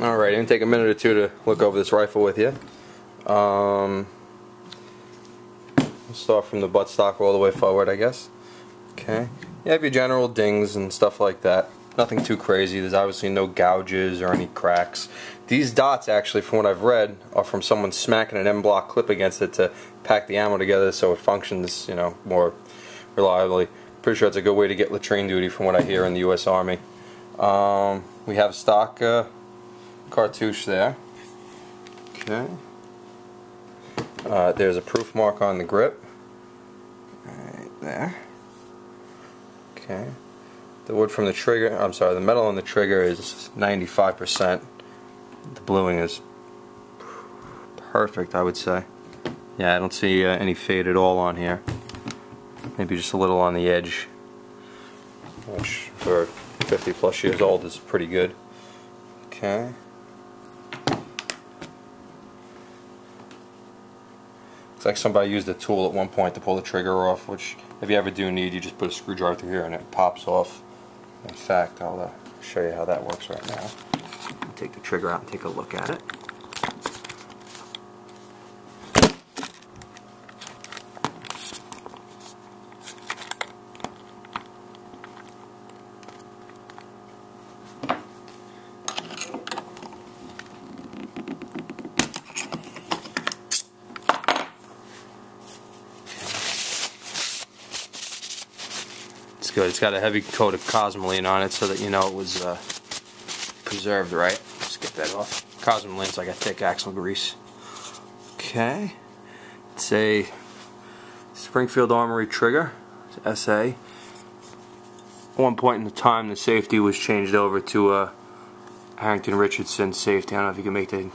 Alright, I'm going to take a minute or two to look over this rifle with you. We'll start from the buttstock all the way forward, I guess. Okay. You have your general dings and stuff like that. Nothing too crazy. There's obviously no gouges or any cracks. These dots, actually, from what I've read, are from someone smacking an M-block clip against it to pack the ammo together so it functions, you know, more reliably. Pretty sure it's a good way to get latrine duty from what I hear in the U.S. Army. We have stock cartouche there. Okay. There's a proof mark on the grip. Right there. Okay. The wood from the trigger, the metal on the trigger is 95%. The bluing is perfect, I would say. Yeah, I don't see any fade at all on here. Maybe just a little on the edge, which for 50 plus years old is pretty good. Okay. Looks like somebody used a tool at one point to pull the trigger off, which if you ever do need, you just put a screwdriver through here and it pops off. In fact, I'll show you how that works right now. Take the trigger out and take a look at it. It's good. It's got a heavy coat of cosmoline on it so that you know it was preserved right. Just get that off. Cosmoline's like a thick axle grease. Okay. It's a Springfield Armory trigger. It's SA. At one point in the time, the safety was changed over to Harrington Richardson safety. I don't know if you can make the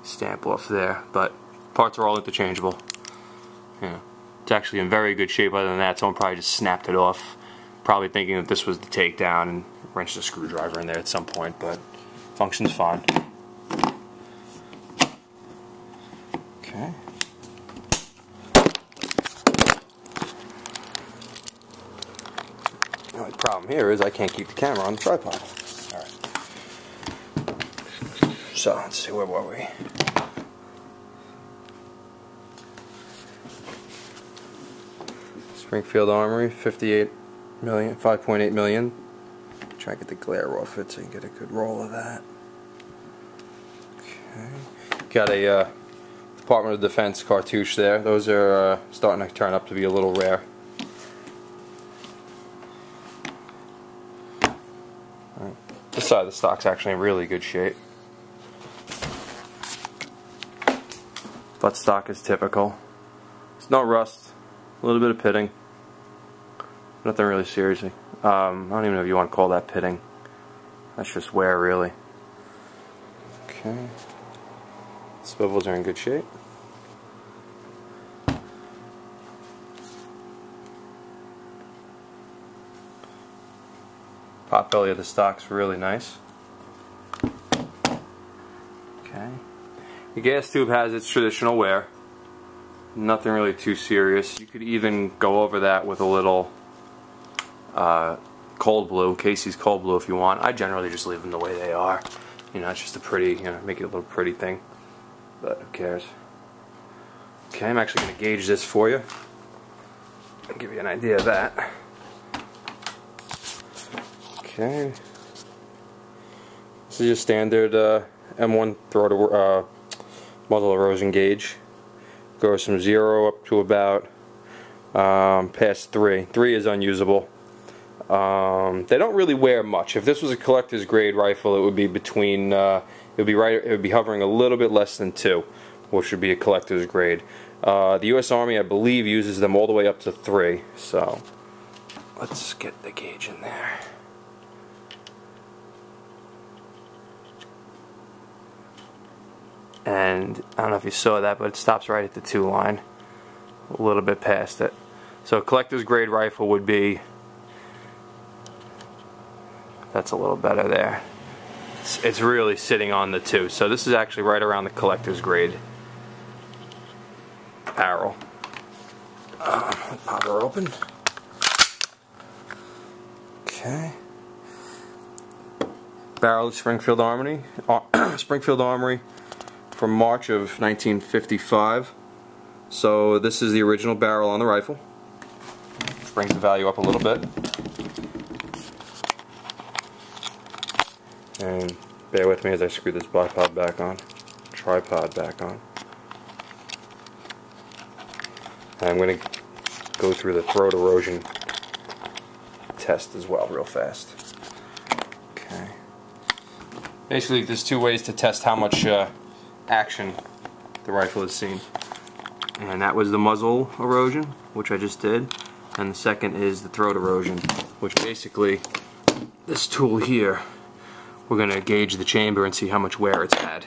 stamp off there, but parts are all interchangeable. Yeah. It's actually in very good shape. Other than that, someone probably just snapped it off, probably thinking that this was the takedown and wrenched a screwdriver in there at some point, but functions fine. Okay. The only problem here is I can't keep the camera on the tripod. Alright. So, let's see, where were we? Springfield Armory, 58 million, 5.8 million. Try to get the glare off it so you can get a good roll of that. Okay. Got a Department of Defense cartouche there. Those are starting to turn up to be a little rare. Right. This side of the stock's actually in really good shape. Buttstock is typical. It's no rust. A little bit of pitting. Nothing really seriously. I don't even know if you want to call that pitting. That's just wear, really. Okay. Swivels are in good shape. Pot belly of the stock's really nice. Okay. The gas tube has its traditional wear. Nothing really too serious. You could even go over that with a little cold blue, Casey's cold blue if you want. I generally just leave them the way they are. You know, it's just a pretty, you know, make it a little pretty thing. But who cares? Okay, I'm actually going to gauge this for you. I'll give you an idea of that. Okay. This is your standard M1 throw muzzle erosion gauge. Goes from 0 up to about past 3. 3 is unusable. They don't really wear much. If this was a collector's grade rifle, it would be between it would be hovering a little bit less than 2, which would be a collector's grade. The U.S. Army, I believe, uses them all the way up to 3. So let's get the gauge in there. And I don't know if you saw that, but it stops right at the 2 line, a little bit past it. So a collector's grade rifle would be, that's a little better there. It's really sitting on the 2. So this is actually right around the collector's grade barrel. Pop her open. Okay. barrel of Springfield Armory, Springfield Armory from March of 1955. So this is the original barrel on the rifle. Brings the value up a little bit. And bear with me as I screw this tripod back on. And I'm going to go through the throat erosion test as well real fast. Okay. Basically there's two ways to test how much action the rifle has seen. And that was the muzzle erosion, which I just did. And the second is the throat erosion, which basically, this tool here, we're going to gauge the chamber and see how much wear it's had.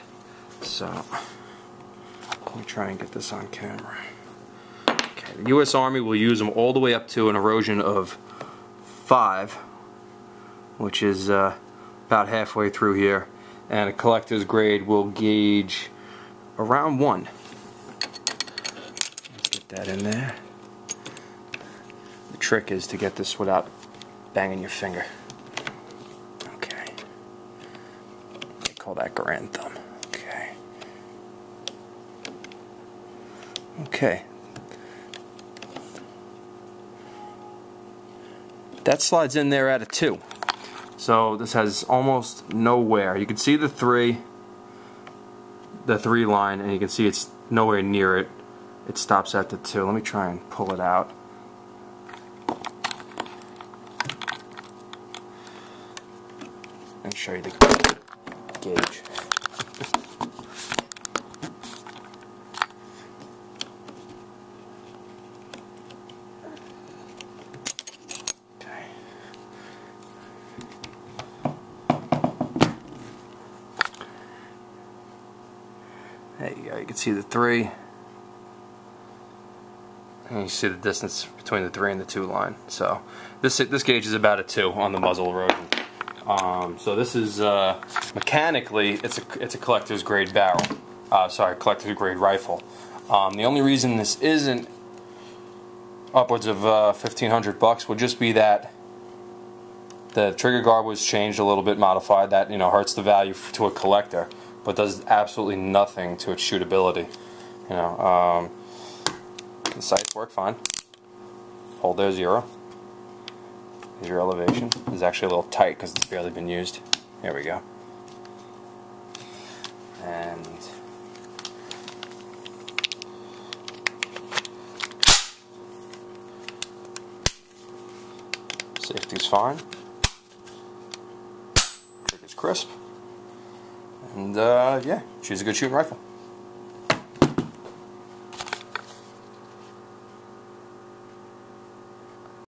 So, let me try and get this on camera. Okay, the U.S. Army will use them all the way up to an erosion of 5, which is about halfway through here. And a collector's grade will gauge around 1. Let's get that in there. The trick is to get this without banging your finger. Okay. They call that Garand thumb. Okay. Okay. That slides in there at a 2. So this has almost no wear. You can see the 3 line, and you can see it's nowhere near it. It stops at the 2. Let me try and pull it out. And show you the gauge. Okay. There you go. You can see the 3. And you see the distance between the 3 and the 2 line. So this gauge is about a 2 on the muzzle erosion. So this is mechanically it's a collector's grade barrel. Collector's grade rifle. The only reason this isn't upwards of $1,500 would just be that the trigger guard was changed a little bit, modified. That hurts the value to a collector, but does absolutely nothing to its shootability. The sights work fine. Hold there 0. Here's your elevation. It's actually a little tight because it's barely been used. There we go. And safety's fine. Trigger's crisp. And yeah, she's a good shooting rifle.